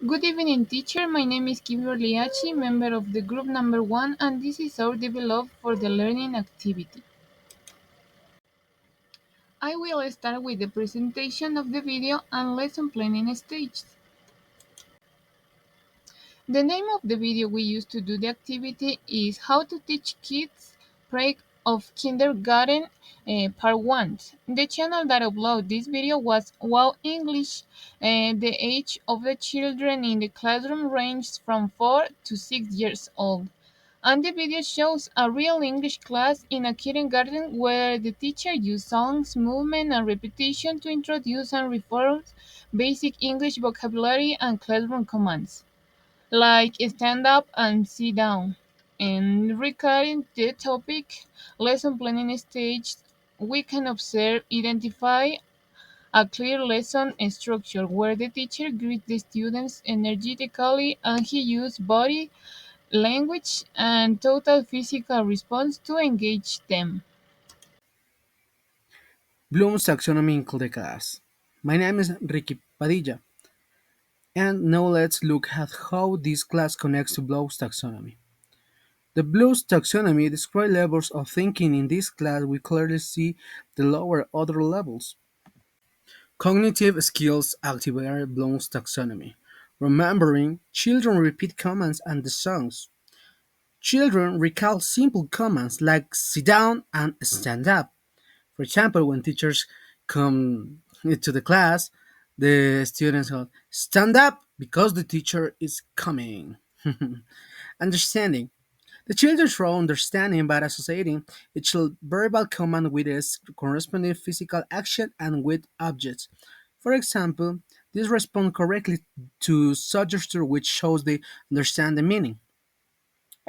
Good evening, teacher. My name is Kimberly Achi, member of the group number 1, and this is our develop for the learning activity. I will start with the presentation of the video and lesson planning stage. The name of the video we use to do the activity is How to Teach Kids Break of Kindergarten Part 1. The channel that uploaded this video was Wow English. The age of the children in the classroom ranged from 4 to 6 years old. And the video shows a real English class in a kindergarten where the teacher used songs, movement, and repetition to introduce and reinforce basic English vocabulary and classroom commands like stand up and sit down. And regarding the topic, lesson planning stage, we can observe, identify a clear lesson structure where the teacher greets the students energetically and he uses body language and total physical response to engage them. Bloom's taxonomy in the class. My name is Ricky Padilla, and now let's look at how this class connects to Bloom's taxonomy. The Bloom's taxonomy describes levels of thinking. In this class, we clearly see the lower order levels. Cognitive skills activate Bloom's taxonomy. Remembering, children repeat commands and the songs. Children recall simple commands like sit down and stand up. For example, when teachers come to the class, the students go, stand up because the teacher is coming. Understanding. The children show understanding by associating each verbal command with its corresponding physical action and with objects. For example, this responds correctly to suggestion which shows they understand the meaning.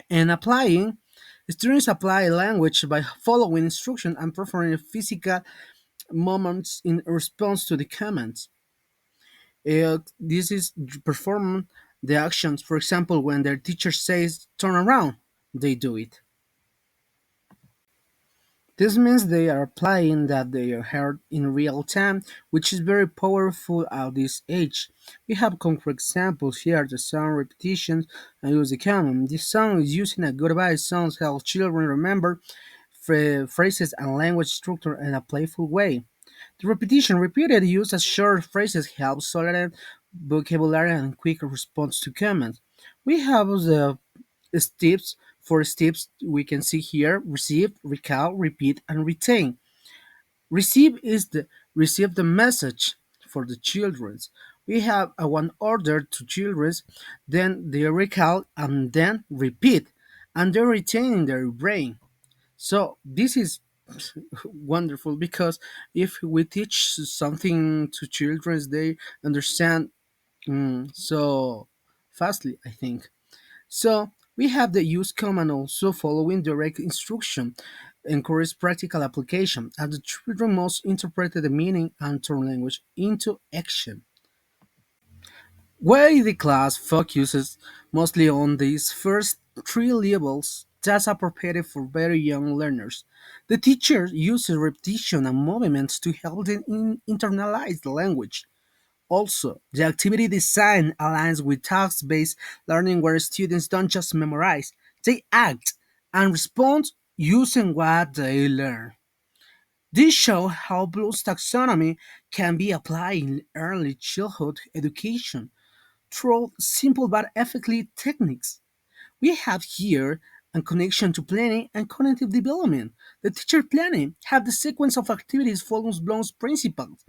And applying, students apply language by following instruction and performing physical moments in response to the commands. This is performing the actions. For example, when their teacher says turn around, they do it. This means they are applying that they are heard in real time, which is very powerful at this age. We have concrete examples here: the song repetitions and use the command. This song is using a goodbye songs help children remember phrases and language structure in a playful way. The repetition, repeated use of short phrases helps solidify vocabulary and quick response to commands. We have the steps. For steps, we can see here receive, recall, repeat, and retain. Receive the message for the childrens. We have a one order to childrens, then they recall and then repeat, and they retain in their brain. So this is wonderful because if we teach something to children, they understand so fastly, I think. So we have the use command also following direct instruction, encourage practical application, and the children must interpret the meaning and turn language into action. While the class focuses mostly on these first three levels, that's appropriate for very young learners. The teacher uses repetition and movements to help them internalize the language. Also, the activity design aligns with task-based learning where students don't just memorize, they act and respond using what they learn. This shows how Bloom's taxonomy can be applied in early childhood education through simple but effective techniques. We have here a connection to planning and cognitive development. The teacher planning have the sequence of activities follows Bloom's principles.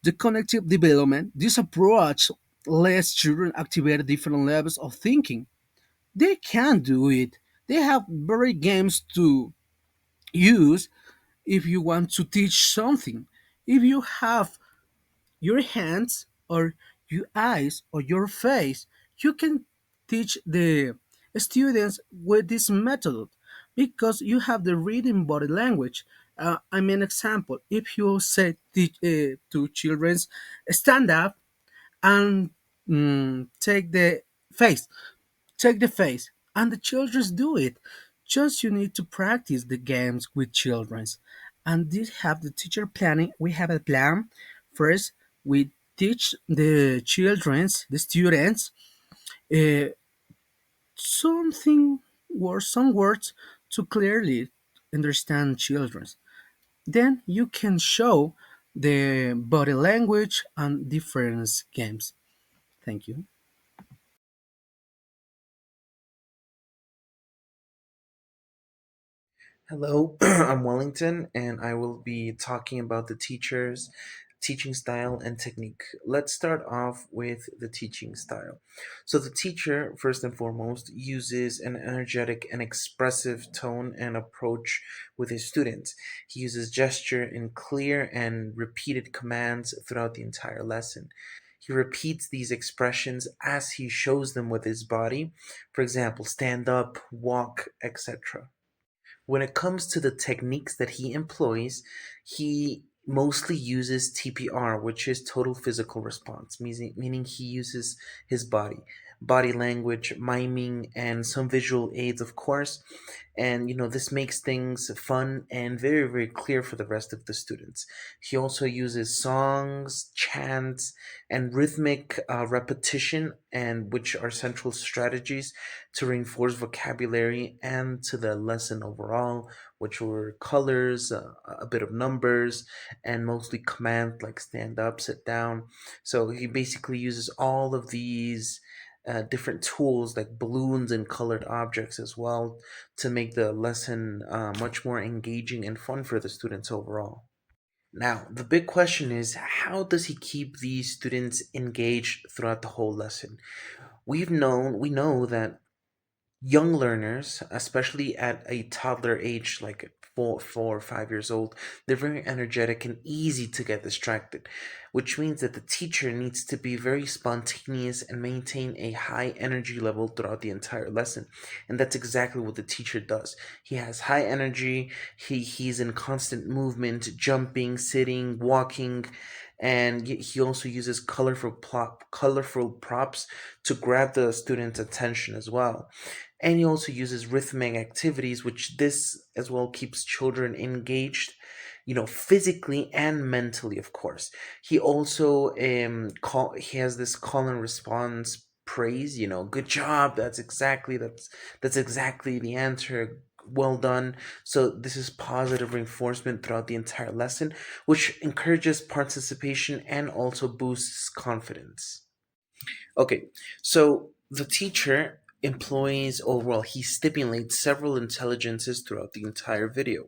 The cognitive development, this approach lets children activate different levels of thinking. They can do it. They have very games to use if you want to teach something. If you have your hands or your eyes or your face, you can teach the students with this method because you have the reading body language. I mean, example, if you say to children, stand up and take the face, take the face, and the children do it. Just you need to practice the games with children, and this have the teacher planning. We have a plan first. We teach the students, uh, something or some words to clearly understand children. Then you can show the body language and different games. Thank you. Hello, I'm Wellington, and I will be talking about the teacher's teaching style and technique. Let's start off with the teaching style. So, the teacher, first and foremost, uses an energetic and expressive tone and approach with his students. He uses gesture in clear and repeated commands throughout the entire lesson. He repeats these expressions as he shows them with his body. For example, stand up, walk, etc. When it comes to the techniques that he employs, he mostly uses TPR, which is total physical response, meaning he uses his body language, miming, and some visual aids, of course. And this makes things fun and very, very clear for the rest of the students. He also uses songs, chants, and rhythmic repetition, and which are central strategies to reinforce vocabulary and to the lesson overall, which were colors, a bit of numbers, and mostly command like stand up, sit down. So he basically uses all of these different tools like balloons and colored objects as well to make the lesson much more engaging and fun for the students overall. Now, the big question is, how does he keep these students engaged throughout the whole lesson? We know that young learners, especially at a toddler age, like 4 or 5 years old, they're very energetic and easy to get distracted, which means that the teacher needs to be very spontaneous and maintain a high energy level throughout the entire lesson. And that's exactly what the teacher does. He has high energy, he's in constant movement, jumping, sitting, walking, and he also uses colorful props to grab the student's attention as well. And he also uses rhythmic activities, which this as well keeps children engaged, physically and mentally, of course. He also he has this call and response praise, good job, that's exactly the answer, well done. So this is positive reinforcement throughout the entire lesson, which encourages participation and also boosts confidence. Okay, so the teacher employs, or well, he stimulates several intelligences throughout the entire video.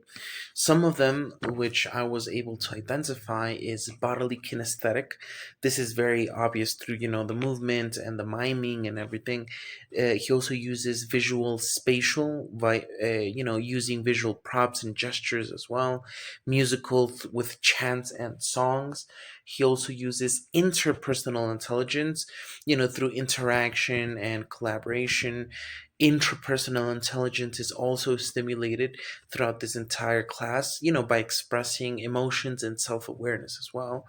Some of them, which I was able to identify, is bodily kinesthetic. This is very obvious through, the movement and the miming and everything. He also uses visual spatial by, using visual props and gestures as well. Musical with chants and songs. He also uses interpersonal intelligence, through interaction and collaboration. Intrapersonal intelligence is also stimulated throughout this entire class, by expressing emotions and self awareness as well.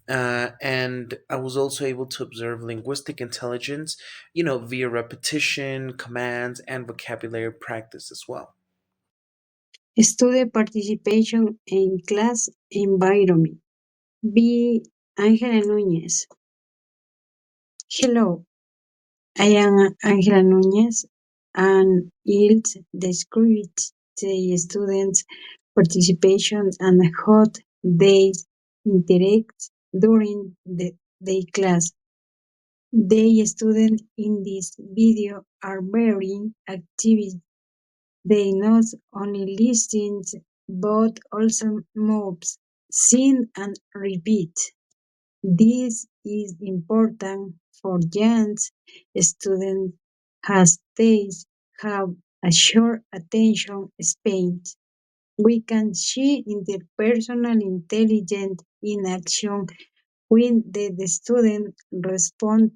And I was also able to observe linguistic intelligence, via repetition, commands, and vocabulary practice as well. Student participation in class environment. Be Ángela Núñez. Hello, I am Ángela Núñez and it describes the students' participation and how they interact during the class. The students in this video are very active. They not only listen but also move, sing and repeat. This is important for young students as they have a short attention span. We can see interpersonal intelligence in action when the student respond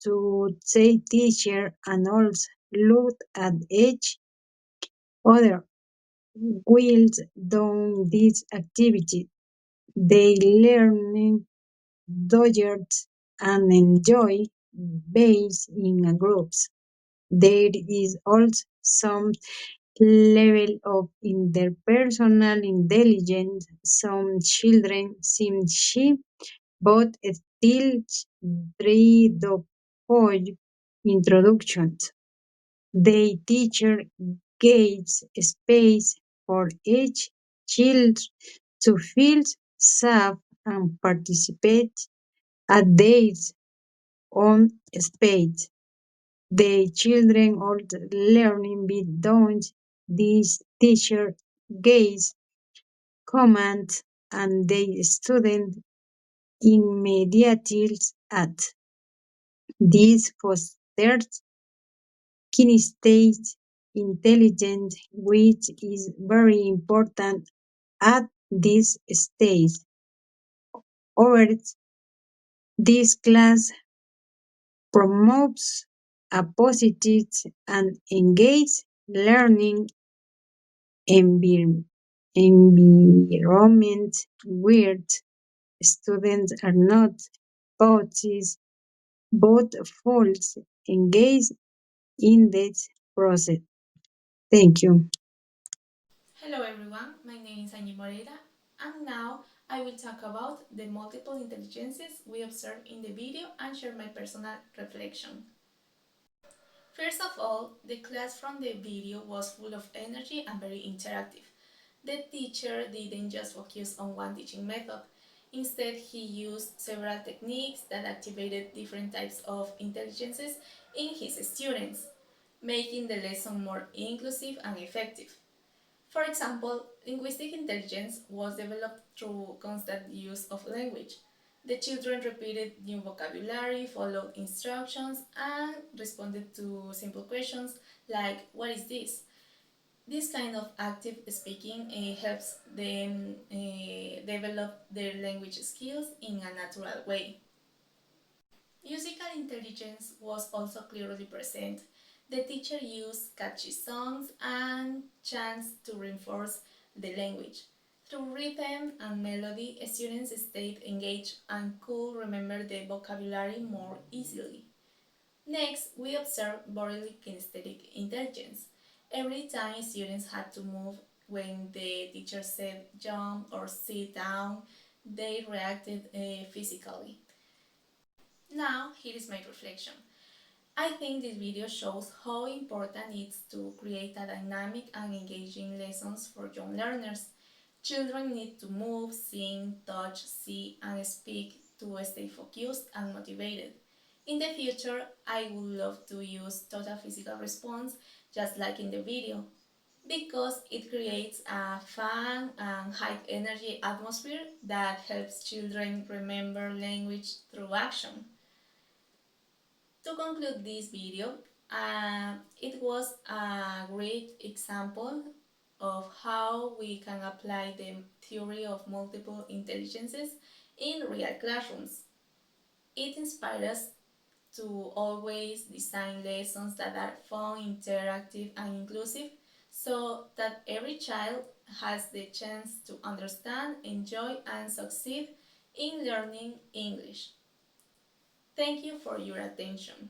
to say teacher and also look at each other while doing this activity. They learn dodgers and enjoy being in a groups. There is also some level of interpersonal intelligence. Some children seem shy but teach 3.5 introductions. The teacher gives space for each child to feel safe and participate at their own space. The children are learning beyond these teacher gaze commands and the student immediately at. This fosters kinesthetic intelligence, which is very important at this stage. Over this class promotes a positive and engaged learning envir- environment where students are not both both false engaged in this process. Thank you. Hello everyone, my name is Angie Moreira, and now I will talk about the multiple intelligences we observed in the video and share my personal reflection. First of all, the class from the video was full of energy and very interactive. The teacher didn't just focus on one teaching method. Instead, he used several techniques that activated different types of intelligences in his students, making the lesson more inclusive and effective. For example, linguistic intelligence was developed through constant use of language. The children repeated new vocabulary, followed instructions, and responded to simple questions like, "What is this?" This kind of active speaking helps them develop their language skills in a natural way. Musical intelligence was also clearly present. The teacher used catchy songs and chants to reinforce the language. Through rhythm and melody, students stayed engaged and could remember the vocabulary more easily. Next, we observed bodily kinesthetic intelligence. Every time students had to move when the teacher said jump or sit down, they reacted physically. Now, here is my reflection. I think this video shows how important it is to create a dynamic and engaging lessons for young learners. Children need to move, sing, touch, see, and speak to stay focused and motivated. In the future, I would love to use total physical response just like in the video because it creates a fun and high energy atmosphere that helps children remember language through action. To conclude this video, it was a great example of how we can apply the theory of multiple intelligences in real classrooms. It inspires us to always design lessons that are fun, interactive, and inclusive so that every child has the chance to understand, enjoy, and succeed in learning English. Thank you for your attention.